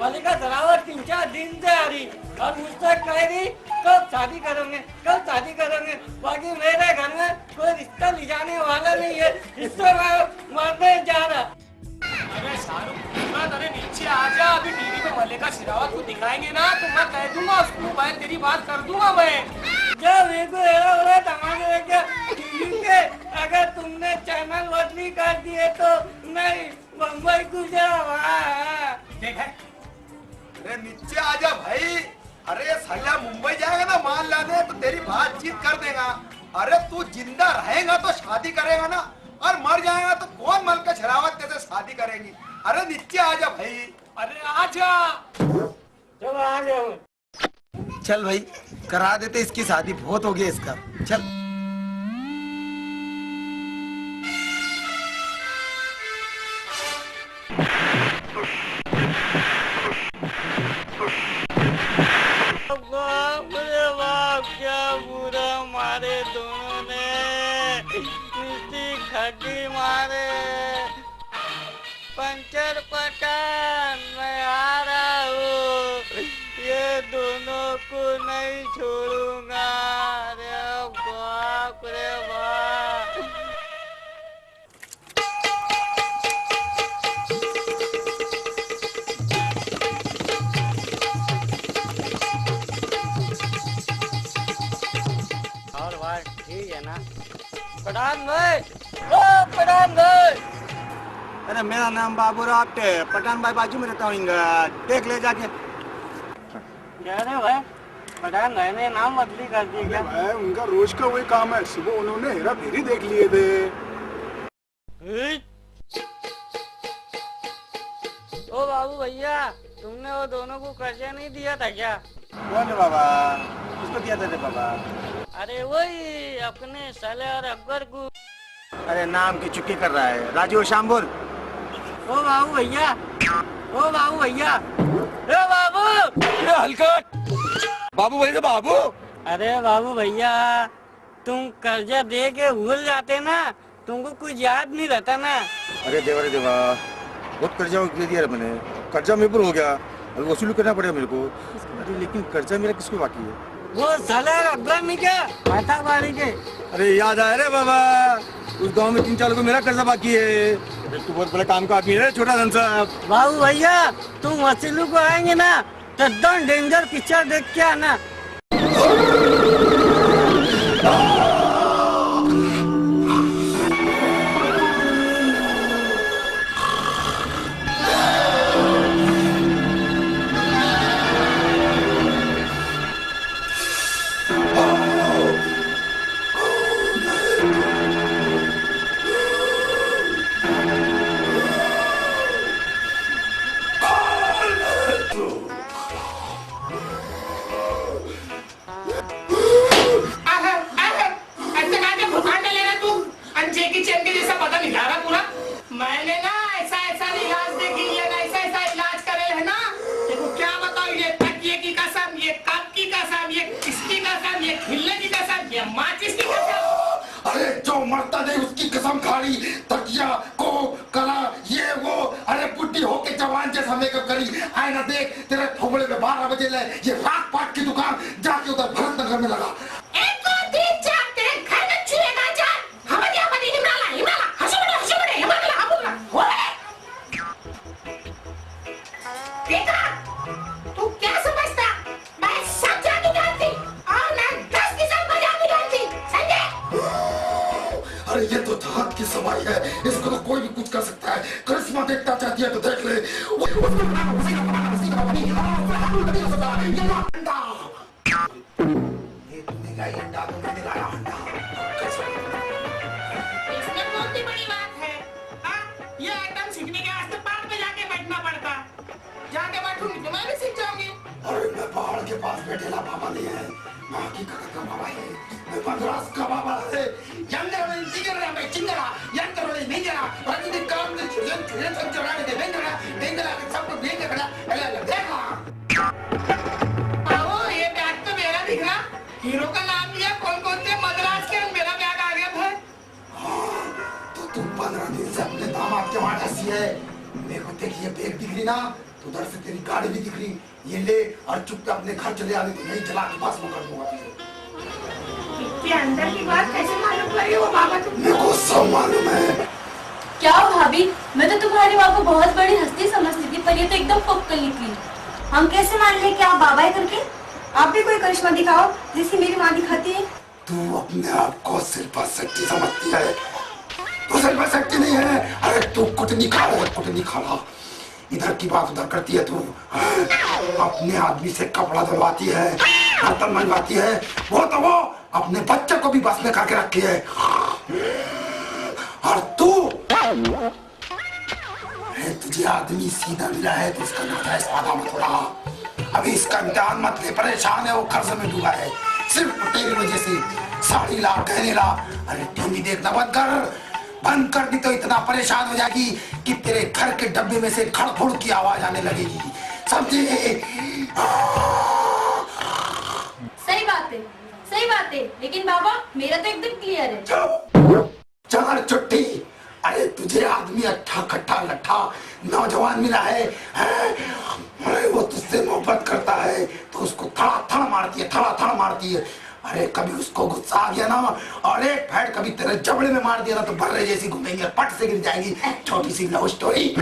मलिका सरावत 3-4 दिन से आ रही और मुझसे कह रही कब शादी करोगे, कब शादी करोगे। बाकी मेरे घर में कोई रिश्ता ले जाने वाला नहीं है, इससे मैं मरने जा रहा। अरे शाहरुख, अरे नीचे आ जा। अभी टीवी पे मलिका शेरावत को दिखाएंगे ना तो मैं कह दूंगा उसको, भाई तेरी बात कर दूंगा मैं। जब मेरे को ऐसा बोला तमाशे लेके टीवी के, अगर तुमने चैनल बदली कर दिए तो मैं बम्बई गुजरा। देख है, अरे नीचे आ जा भाई। अरे साला मुंबई जाएगा ना माल लाने तो तेरी बातचीत कर देगा। अरे तू जिंदा रहेगा तो शादी करेगा ना, और मर जाएगा तो कौन मलिका शेरावत कैसे शादी करेंगी। अरे नीचे आ जा भाई। अरे आ जा। चलो आ जाओ। चल भाई करा देते इसकी शादी, बहुत हो गया इसका। चल बाप क्या बुरा मारे दोनों ने, इतनी खड्डी मारे। पंचर पठान मैं आ रहा हूँ, ये दोनों को नहीं छोड़ूंगा। अरे बाप रे बाप। और बात ठीक है ना पठान भाई? ओ पठान भाई। अरे मेरा नाम बाबूराव आप्टे, पठान भाई बाजू में रहता हूँ, देख ले जाके। क्या रे भाई, पठान भाई ने नाम बदली कर दी क्या? भाई उनका रोज का वही काम है, सुबह उन्होंने हेरा फेरी देख लिए थे। ओ बाबू भैया, तुमने वो दोनों को कर्जा नहीं दिया था क्या? कौन है बाबा? किसको दिया था रे बाबा? अरे वही अपने साले और अकबर को। अरे नाम की चुक्की कर रहा है, राजू शाम बोल। ओ बाबू भैया, ओ बाबू भैया, ए बाबू। हलकट बाबू भाई, बाबू। अरे बाबू भैया, तुम कर्जा दे के भूल जाते ना, तुमको कुछ याद नहीं रहता ना। अरे देवा, बहुत कर्जा दे दिया मैंने, कर्जा मेरे पर हो गया, अभी वसूली करना पड़ेगा मेरे को। अरे लेकिन कर्जा मेरा किसको बाकी है? वो साले अकबर नहीं क्या, माताबाड़ी के। अरे याद आया रे बाबा, उस गांव में 3-4 लोगों को मेरा कर्जा बाकी है। तू बहुत बड़ा काम का आदमी है छोटा धन साहब। बाबू भैया, तुम वसीलू को आएंगे ना तो एकदम डेंजर पिक्चर देख के आना। मैंने ना ऐसा इलाज देख लिया ना, ऐसा इलाज करे है ना, देखो क्या बताओ, ये तकिए की कसम, ये कप की कसम, ये किसकी कसम, ये खिल्ले की कसम, ये माचिस की कसम। अरे जो मरता नहीं उसकी कसम खाड़ी, तकिया को कला ये वो। अरे बुढ़ी होके जवान जैसा मेकअप करी, आईना देख तेरे थोबड़े में 12 बजे ले। ये रात पाट की दुकान जाके उधर भरत नगर में लगा। तू क्या समझता, मैं सब जानी जानती और मैं 10 की सब बजानी जानती, समझे? अरे ये तो धात की सवारी है, इसको तो कोई भी कुछ कर सकता है। करिश्मा देखना चाहती है तो देख ले। इसमें कौन सी बड़ी बात है? ये एकदम सीखने के वास्ते पहाड़ पे जाके बैठना पड़ता। जाके बैठूंगी तो मैं भी सीख जाऊंगी। अरे मैं पहाड़ के पास बैठेला बाबा नहीं है, मैं हकीकत का बाबा है, मैं मद्रास का बाबा है। यंगरों चिंगरा मैं चिंगरा, यंगरों मिंगरा, प्रतिदिन काम में चुन सब चुराने दे बेंगरा, बेंगरा सब बेंगरा, अरे देखा। हीरो का नाम लिया, कौन कौन से मद्रास के, मेरा बैग आ गया भाई। तो तुम 15 दिन से अपने दामाद के वहां डसी है। मेरे को देखिए बैग दिख रही ना, तो उधर से तेरी गाड़ी भी दिख रही। ये ले और चुप अपने घर चले आने, तो नहीं जला के पास में कर दूंगा तुझे। ये अंदर की बात कैसे मालूम पड़ी वो बाबा तुमको? मेरे को सब मालूम है। क्या हो भाभी, मैं तो तुम्हारी माँ को बहुत बड़ी हस्ती समझती थी, पर ये तो एकदम पक्कल निकली। हम कैसे मान ले कि आप बाबा है करके? आप भी कोई करिश्मा दिखाओ जिसकी मेरी माँ दिखाती है। तू अपने आप को शिल्पा शेट्टी समझती है, तू शिल्पा शेट्टी नहीं है। अरे तू कुटनी खा रहा है, कुटनी खा रहा। इधर की बात उधर करती है तू। अपने आदमी से कपड़ा धुलवाती है, बर्तन मंगवाती है, वो तो वो अपने बच्चे को भी बस में करके रखी है। और तू, तुझे आदमी सीधा मिला है तो इसका नाजायज फायदा मत उड़ा। अभी इसका इम्तिहान मत ले, परेशान है वो, कर्ज में डूबा है सिर्फ तेरी वजह से। साड़ी ला, गहने ला। अरे टीवी देखना बंद कर दी तो इतना परेशान हो जाएगी कि तेरे घर के डब्बे में से खड़खुड़ की आवाज आने लगेगी, समझे? सही बात है, लेकिन बाबा मेरा तो एकदम क्लियर है। चार चुट्टी। अरे तुझे आदमी अच्छा खट्टा लट्ठा नौजवान मिला है, अरे वो तुझसे मोहब्बत करता है तो उसको थड़ा थड़ मारती है। अरे कभी उसको गुस्सा आ गया ना और एक फैट कभी तेरे जबड़े में मार दिया ना तो बर्रे जैसी घूमेंगे, पट से गिर जाएगी। छोटी सी लव स्टोरी।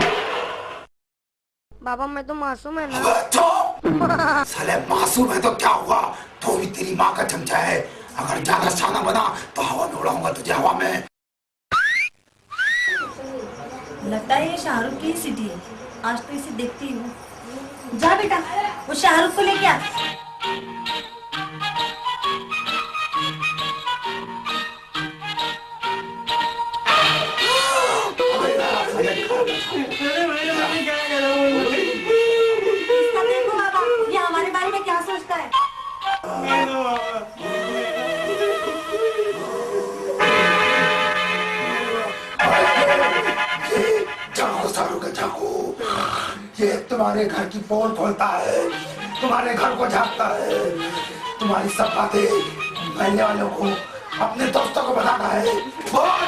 बाबा मैं तो मासूम है ना। साले मासूम है तो क्या हुआ, तो भी तेरी माँ का चमचा है। अगर ज्यादा शाना बना तो हवा में उड़ाऊंगा तुझे, हवा में। लगता है ये शाहरुख की सिटी है, आज तो इसे देखती हूँ। जा बेटा वो शाहरुख को लेके आ। देखो बाबा ये हमारे बारे में क्या सोचता है। जागो, ये तुम्हारे घर की पोल खोलता है, तुम्हारे घर को झाँकता है, तुम्हारी सब बातें महल्ले वालों को, अपने दोस्तों को बताता है। बोल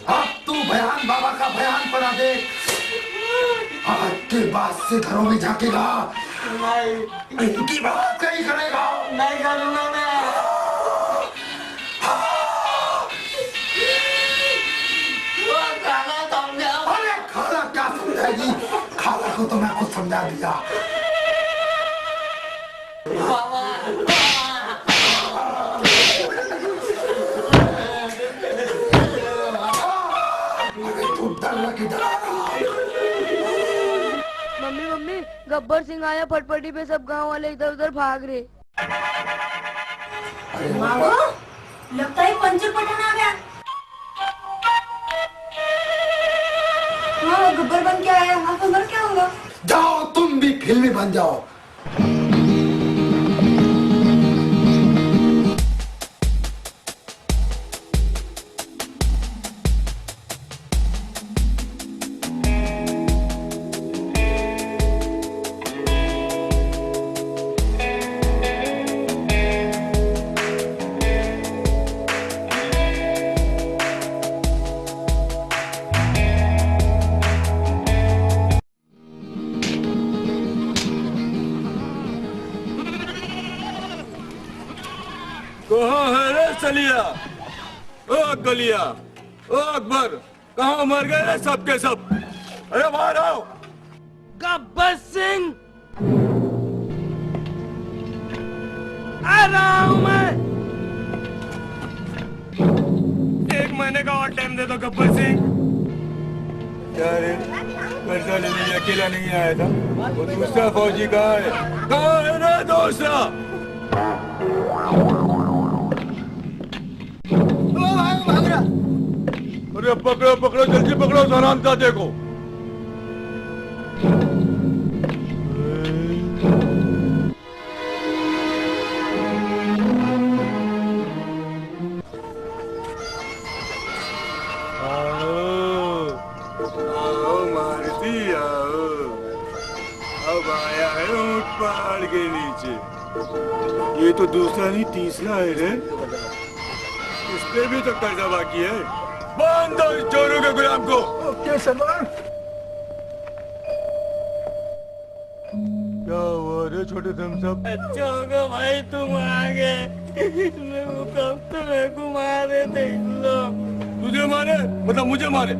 अब तू बयान बाबा का बयान बना दे। आज के बाद से घरों में झाँकेगा, इनकी बात कहीं करेगा। नहीं करूँगा मैं। खाला क्या समझाएगी, खाला को तो मैं खुद समझा दिया। अरे तू डर लगी डरा रहा। मम्मी गब्बर सिंह आया फटफटी पे, सब गांव वाले इधर उधर भाग रहे। लगता है पंचर पठान आ गया। हाँ गब्बर बन के आया, हाँ तो मर क्या होगा। जाओ तुम भी फिल्मी बन जाओ। कहाँ है रे सलिया? ओ गलिया, ओ अकबर, कहाँ मर गए रे सब के सब? अरे बाहर आओ। गब्बर सिंह आ रहा हूँ मैं। 1 महीने का और टाइम दे दो गब्बर सिंह। क्या रे, कर्जा लेने अकेला नहीं आया था? वो दूसरा फौजी कहाँ है? कहाँ है रे दूसरा? अरे पकड़ो जल्दी पकड़ो उस हरामजादे को। आओ मारुति आओ, अब आया है ऊंट पहाड़ के नीचे। ये ये तो दूसरा नहीं तीसरा है रे। इस पे भी तो कर्जा बाकी है। बांध दो इस चोरों के गुलाम को। ओके सरदार। क्या हुआ रे छोटे थम्सअप? अच्छा होगा भाई तुम आ गए। कब तो मेरे को मारे थे इन लोग। तुझे मारे मतलब मुझे मारे?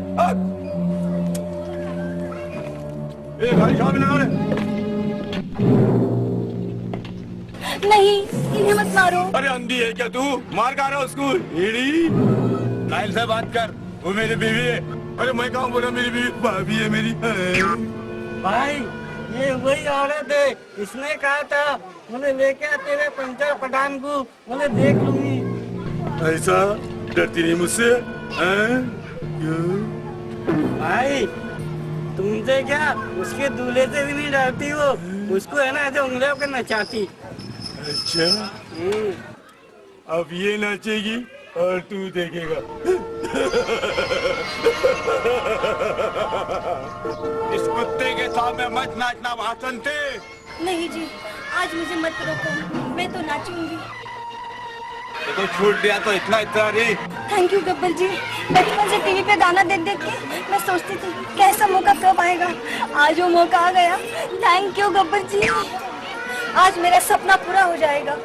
गाड़ी सामने लगा ले। नहीं, इन्हें मत मारो। अरे अंधी है क्या तू? मार खा रहा उसको। लाइन से बात कर, वो मेरी बीवी है। अरे मैं कहाँ बोला मेरी बीवी? भाभी है मेरी। भाई ये वही औरत है, इसने कहा था मुझे लेके तेरे पंचर पठान को मुझे देख लूंगी। ऐसा डरती नहीं मुझसे? भाई तुमसे क्या, उसके दूल्हे से भी नहीं डरती हो। उसको है ना ऐसे उंगलियों के नचाती। अच्छा अब ये नाचेगी और तू देखेगा। इस कुत्ते के सामने मत नाचना वासंती। नहीं जी, आज मुझे मत रोको, मैं तो नाचूंगी। तो छूट दिया तो इतना इतरारी। थैंक यू गब्बर जी। बचपन से टीवी पे गाना देख देख के मैं सोचती थी कैसा मौका कब आएगा। आज वो मौका आ गया। थैंक यू गब्बर जी, आज मेरा सपना पूरा हो जाएगा।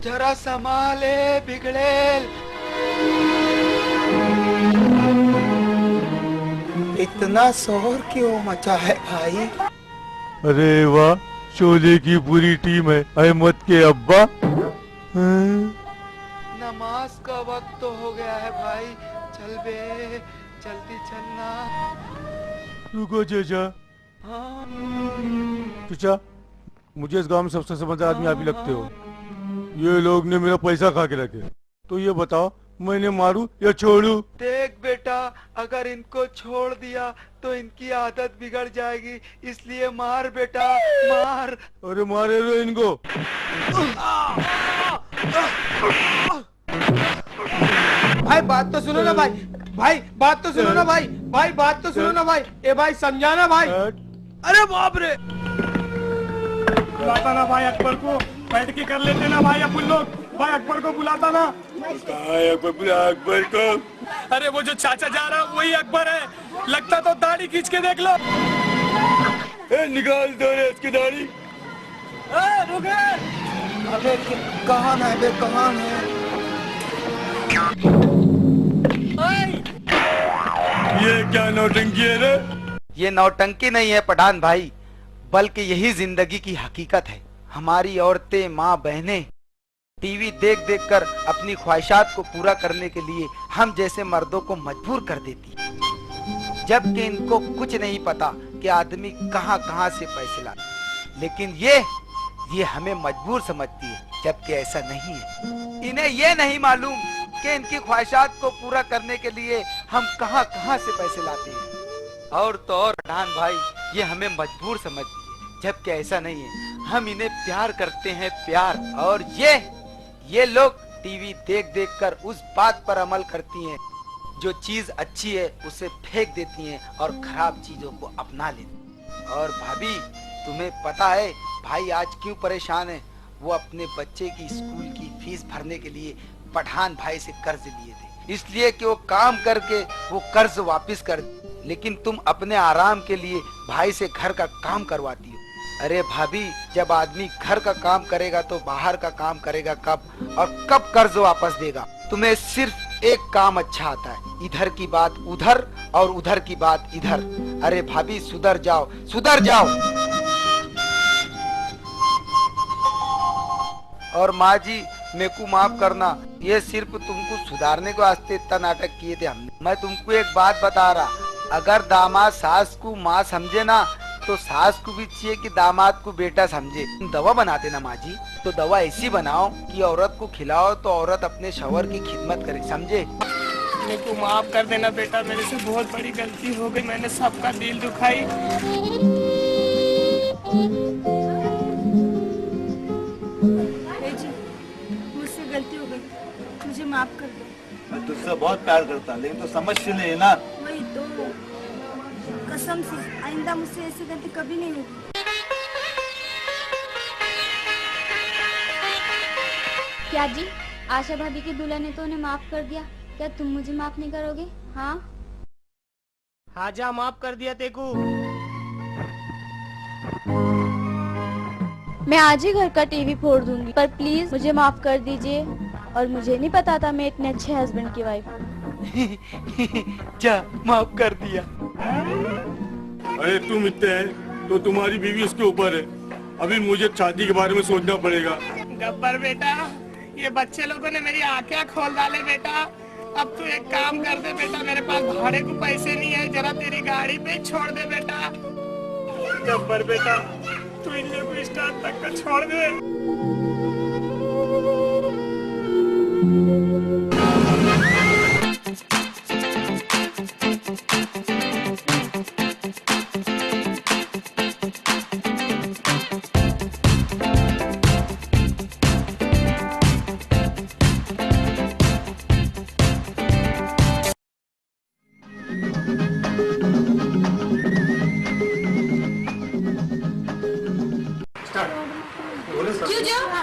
जरा संभाले बिगड़ेल। इतना शोर क्यों मचा है भाई? अरे वाह, शोले की पूरी टीम है। अहमद के अब्बा। नमाज का वक्त तो हो गया है भाई, चल बे, जल्दी चलना। रुको चाचा। हाँ चाचा, मुझे इस गांव में सबसे समझदार आदमी आप ही लगते हो। ये लोग ने मेरा पैसा खा के रखे, तो ये बताओ मैंने मारूं या छोड़ूं? देख बेटा, अगर इनको छोड़ दिया तो इनकी आदत बिगड़ जाएगी, इसलिए मार बेटा, मार। अरे मारे रो इनको। भाई बात तो सुनो ना भाई, भाई बात तो सुनो ना भाई, भाई बात तो सुनो ना भाई। ए भाई समझाना भाई। अरे बाप रे, बुलाता ना भाई अकबर को, बैठ के कर लेते ना भाई अपन लोग। भाई अकबर को बुलाता ना। कहाँ है अकबर? बुला अकबर को। अरे वो जो चाचा जा रहा है वही अकबर है, लगता तो दाढ़ी खींच के देख लो। निकाल दो रे इसकी दाढ़ी। रुके। अबे कौन है बे, कौन है? ये क्या नौटंकी है रे? ये नौटंकी नहीं है पठान भाई, बल्कि यही जिंदगी की हकीकत है। हमारी औरतें, माँ बहनें टीवी देख देख कर अपनी ख्वाहिशात को पूरा करने के लिए हम जैसे मर्दों को मजबूर कर देती है, जबकि इनको कुछ नहीं पता कि आदमी कहाँ कहाँ से पैसे लाता। लेकिन ये हमें मजबूर समझती है, जबकि ऐसा नहीं है। इन्हें ये नहीं मालूम कि इनकी ख्वाहिशात को पूरा करने के लिए हम कहाँ कहाँ से पैसे लाते हैं। और तो और पठान भाई, ये हमें मजबूर समझती है, जबकि ऐसा नहीं है। हम इन्हें प्यार करते हैं, प्यार। और ये लोग टीवी देख देख कर उस बात पर अमल करती हैं, जो चीज अच्छी है उसे फेंक देती हैं और खराब चीजों को अपना लेती। और भाभी, तुम्हें पता है भाई आज क्यों परेशान है? वो अपने बच्चे की स्कूल की फीस भरने के लिए पठान भाई से कर्ज लिए थे, इसलिए कि वो काम करके वो कर्ज वापस कर। लेकिन तुम अपने आराम के लिए भाई से घर का काम करवाती हो। अरे भाभी, जब आदमी घर का काम करेगा तो बाहर का काम करेगा कब, और कब कर्ज वापस देगा? तुम्हें सिर्फ एक काम अच्छा आता है, इधर की बात उधर और उधर की बात इधर। अरे भाभी, सुधर जाओ, सुधर जाओ। और माँ जी, मेरे को माफ करना, ये सिर्फ तुमको सुधारने के वास्ते इतना नाटक किए थे हमने। मैं तुमको एक बात बता रहा, अगर दामाद सास को माँ समझे ना, तो सास को भी चाहिए कि दामाद को बेटा समझे। तुम दवा बनाते ना माँ जी, तो दवा ऐसी बनाओ कि औरत को खिलाओ तो औरत अपने शौहर की खिदमत करे, समझे? मेरे को माफ कर देना बेटा, मेरे से बहुत बड़ी गलती हो गई, मैंने सबका दिल दुखाई। मुझसे गलती हो गई, मुझे माफ कर दो। मैं तुझसे बहुत प्यार करता, लेकिन तो समझती नहीं ना। वही तो, कसम से आइंदा मुझसे ऐसी गलती कभी नहीं होगी। क्या जी, आशा भाभी की दूल्हा ने तो उन्हें माफ कर दिया, क्या तुम मुझे माफ नहीं करोगे? हाँ हाँ जा, माफ कर दिया तेको। मैं आज ही घर का टीवी फोड़ दूंगी, पर प्लीज मुझे माफ कर दीजिए। और मुझे नहीं पता था मैं इतने अच्छे हस्बैंड की वाइफ हूँ। जा, माफ कर दिया। अरे तुम इतने हैं तो तुम्हारी बीवी उसके ऊपर है। अभी मुझे शादी के बारे में सोचना पड़ेगा। गब्बर बेटा, ये बच्चे लोगों ने मेरी आंखें खोल डाले बेटा। अब तू एक काम कर दे बेटा, मेरे पास भाड़े को पैसे नहीं है, जरा तेरी गाड़ी पे छोड़ दे बेटा। गब्बर बेटा, तू इन लोगों को स्टार्ट तक का छोड़ दे।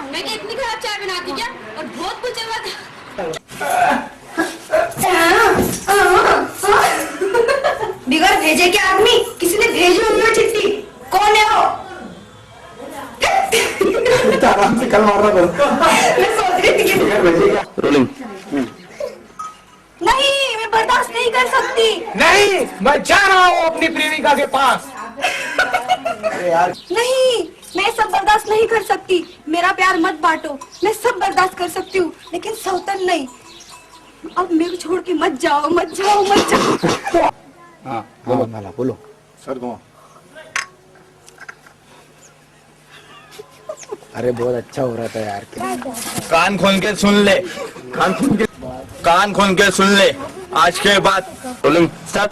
मैंने इतनी खराब चाय बना दी क्या? और बहुत कुछ बिगड़ भेजे क्या आदमी? किसी ने भेजी होगी चिट्ठी। कौन है वो? आराम से कल मार रहा था। मैं सोच रही थी कि रोलिंग। नहीं, मैं बर्दाश्त नहीं कर सकती। नहीं, मैं जा रहा हूँ अपनी प्रेमिका के पास। अरे यार, नहीं, मैं सब बर्दाश्त नहीं कर सकती। मेरा प्यार मत बांटो। मैं सब बर्दाश्त कर सकती हूँ, लेकिन सौतन नहीं। अब मेरे को छोड़ के मत जाओ, मत जाओ, मत जाओ। हाँ बोलो माला, बोलो। सर दो। अरे बहुत अच्छा हो रहा था यार। कान खोल के सुन ले, कान खोल के सुन ले। आज के बाद रोलिंग स्टार्ट।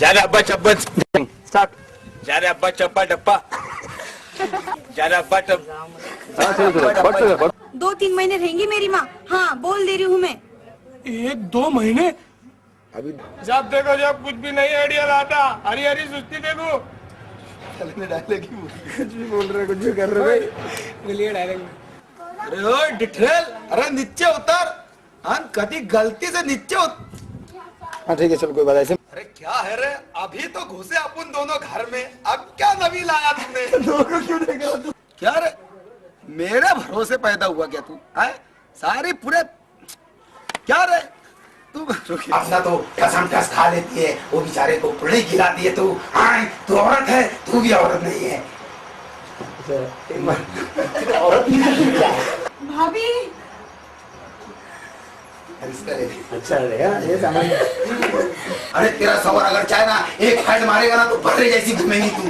जा रे अब्बा चप्पा स्टार्ट। जा रे अब्बा चप्पा डप्पा। जा रे अब्बा डप्पा। 2-3 महीने रहेंगी मेरी माँ। हाँ, बोल दे रही हूँ मैं। 1-2 महीने? अभी जब देखो जब कुछ भी नहीं आइडिया लाता, हरी हरी सुस्ती देखो। डायलॉग कुछ भी बोल रहे, कुछ भी कर रहे। बोलिए डायलॉग। अरे ओ डिठेल, अरे नीचे उतर। हाँ, कभी गलती से नीचे हाँ ठीक है, चल कोई बात ऐसे। अरे क्या है रे, अभी तो घुसे अपन दोनों घर में, अब क्या नवी लाया तुमने? दोनों क्यों नहीं गया तू? क्या रे, मेरे भरोसे पैदा हुआ क्या तू? है सारी पूरे क्या रे? तू अपना तो कसम कस खा लेती है, वो बेचारे को पुड़ी खिलाती है। तू हाँ, तू औरत है, तू भी औरत नहीं है। भाभी अच्छा रहेगा ये समझ। अरे तेरा सवर अगर चाहे ना एक फाइट मारेगा ना तो बर्रे जैसी घूमेगी तू।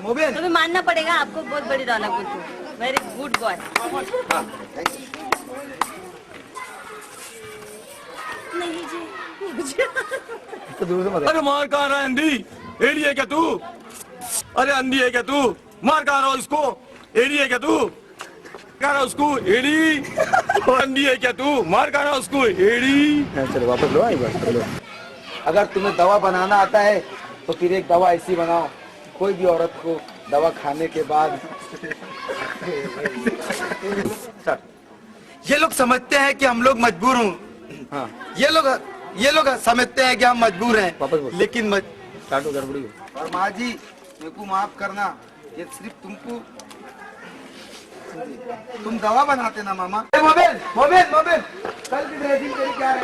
मोबाइल तो मानना पड़ेगा आपको, बहुत बड़ी रौनक बुद्धू, वेरी गुड बॉय। नहीं जी अरे मार कहाँ रहा है अंधी? एड़ी है क्या तू? अरे अंधी है क्या तू? मार कहाँ रहा इसको? एड़ी है क्या तू? कहाँ रहा उसको? एड़ी। अंधी है क्या तू? मार कहाँ रहा उसको? एड़ी। चलो वापस लो, आई बात लो। अगर तुम्हें दवा बनाना आता है तो फिर एक दवा ऐसी बनाओ, कोई भी औरत को दवा खाने के बाद ये लोग समझते हैं कि हम लोग मजबूर हूँ। हाँ ये लोग समझते हैं कि हम मजबूर हैं, वापस बोल। लेकिन चाटो गड़बड़ी हो। और माँ जी मेरे को माफ करना, ये सिर्फ तुमको, तुम दवा बनाते ना मामा। मोबाइल मोबाइल मोबाइल, कल की ड्रेसिंग तेरी क्या है?